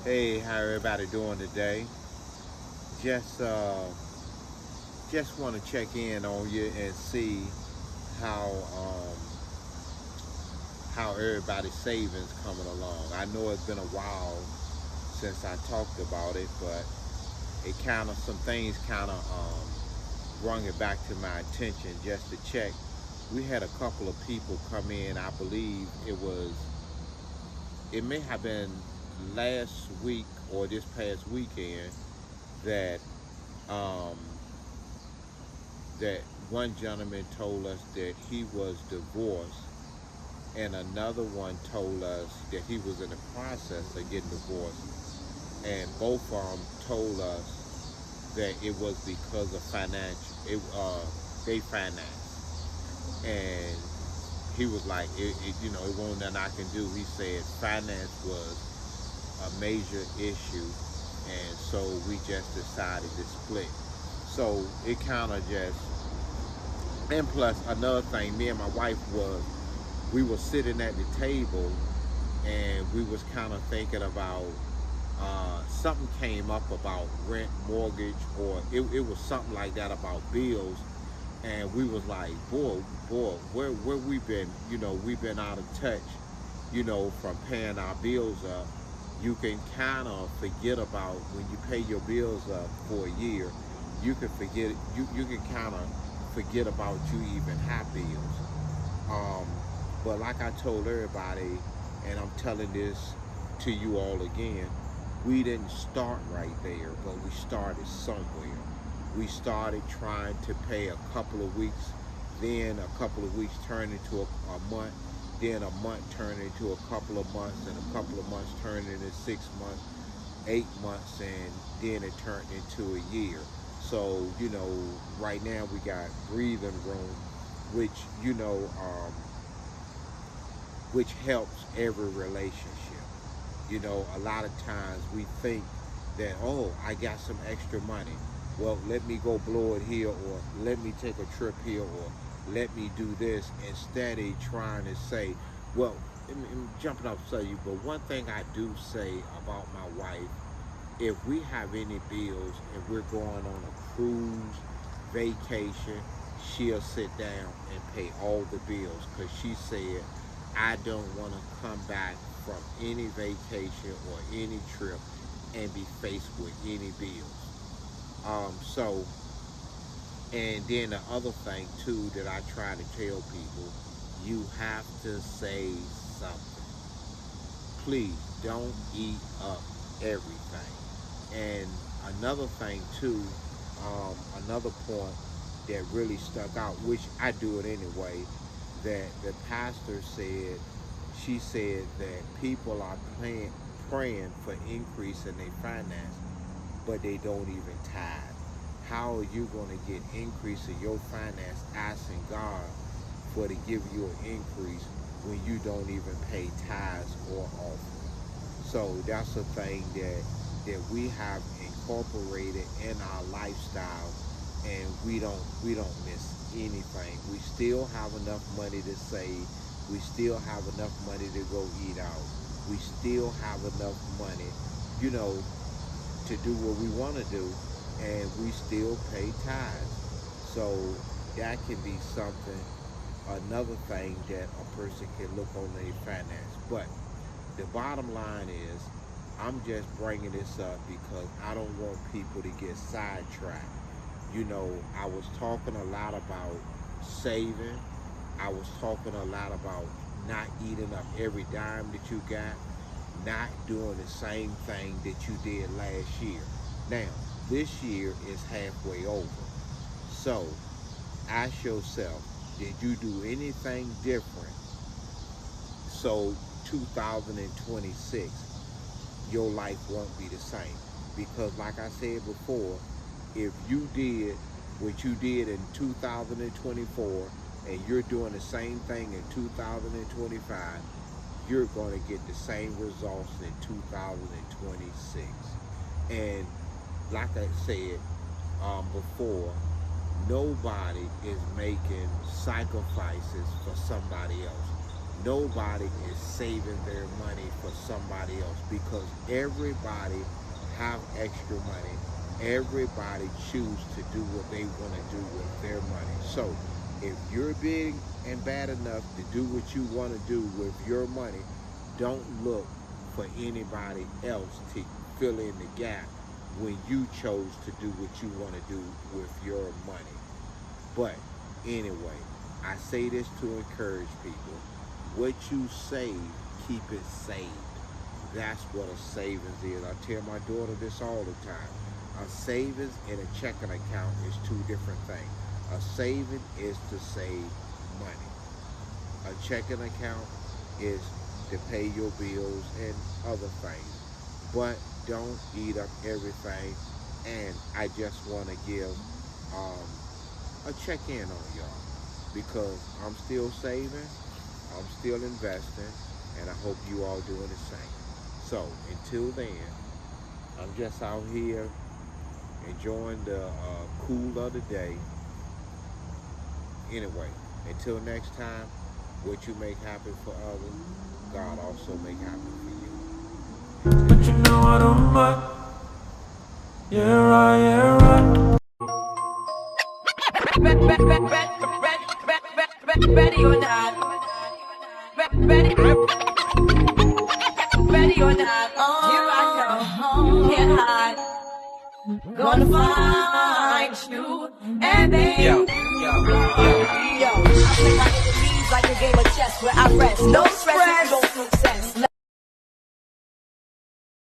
Hey, how everybody doing today? Just uh, just want to check in on you and see how um, how everybody's savings coming along. I know it's been a while since I talked about it, but it kind of some things kind of brought it back to my attention just to check. We had a couple of people come in. I believe it may have been last week or this past weekend that um, that one gentleman told us that he was divorced, and another one told us that he was in the process of getting divorced, and both of them told us that it was because of they finance, and he was like, it wasn't nothing I can do. He said finance was a major issue, and so we just decided to split. So it kind of just, and plus another thing, me and my wife we were sitting at the table, and we was kind of thinking about something came up about rent, mortgage, or it was something like that about bills, and we was like, boy, where we been? We've been out of touch, from paying our bills up. You can kind of forget about when you pay your bills up for a year. You can forget it. You can kind of forget about you even have bills. Um, but like I told everybody, and I'm telling this to you all again, we didn't start right there, but we started somewhere. We started trying to pay a couple of weeks, then a couple of weeks turned into a month, then a month turned into a couple of months, and a couple of months turned into 6 months, 8 months, and then it turned into a year. So, right now we got breathing room, which, which helps every relationship. A lot of times we think that, oh, I got some extra money. Well, let me go blow it here, or let me take a trip here, or let me do this, instead of trying to say, well, I'm jumping off to you, but one thing I do say about my wife, if we have any bills and we're going on a cruise, vacation, she'll sit down and pay all the bills, because she said, I don't want to come back from any vacation or any trip and be faced with any bills. So, and then the other thing too that I try to tell people, you have to save something. Please don't eat up everything. And another thing too, another point that really stuck out, which I do it anyway, that the pastor said, she said that people are praying for increase in their finance, but they don't even tithe. How are you going to get increase in your finance asking God for to give you an increase when you don't even pay tithes or offering? So that's a thing that we have incorporated in our lifestyle, and we don't miss anything. We still have enough money to save. We still have enough money to go eat out. We still have enough money, you know, to do what we want to do, and we still pay tithes. So that can be something, another thing that a person can look on their finance. But the bottom line is, I'm just bringing this up because I don't want people to get sidetracked. I was talking a lot about saving. I was talking a lot about not eating up every dime that you got, not doing the same thing that you did last year. Now, this year is halfway over. So, ask yourself, did you do anything different? So, 2026, your life won't be the same. Because, like I said before, if you did what you did in 2024 and you're doing the same thing in 2025, you're going to get the same results in 2026. And like I said before, nobody is making sacrifices for somebody else. nobody is saving their money for somebody else, because everybody have extra money. Everybody choose to do what they want to do with their money. So if you're big and bad enough to do what you want to do with your money, don't look for anybody else to fill in the gap when you chose to do what you want to do with your money. But anyway, I say this to encourage people. What you save, keep it saved. That's what a savings is. I tell my daughter this all the time. A savings and a checking account is two different things. A saving is to save money. A checking account is to pay your bills and other things. But don't eat up everything. And I just want to give a check-in on y'all, because I'm still saving, I'm still investing, and I hope you all doing the same. So until then, I'm just out here enjoying the cool of the day. Anyway, until next time, what you make happen for others, God also make happen for you. But you know I don't mind. Yeah, right, yeah, right. Ready or not. Ready or not. Here I come. Can't hide. Gonna find you and then yo. I play like the leaves, like a game of chess where I rest. No stress, no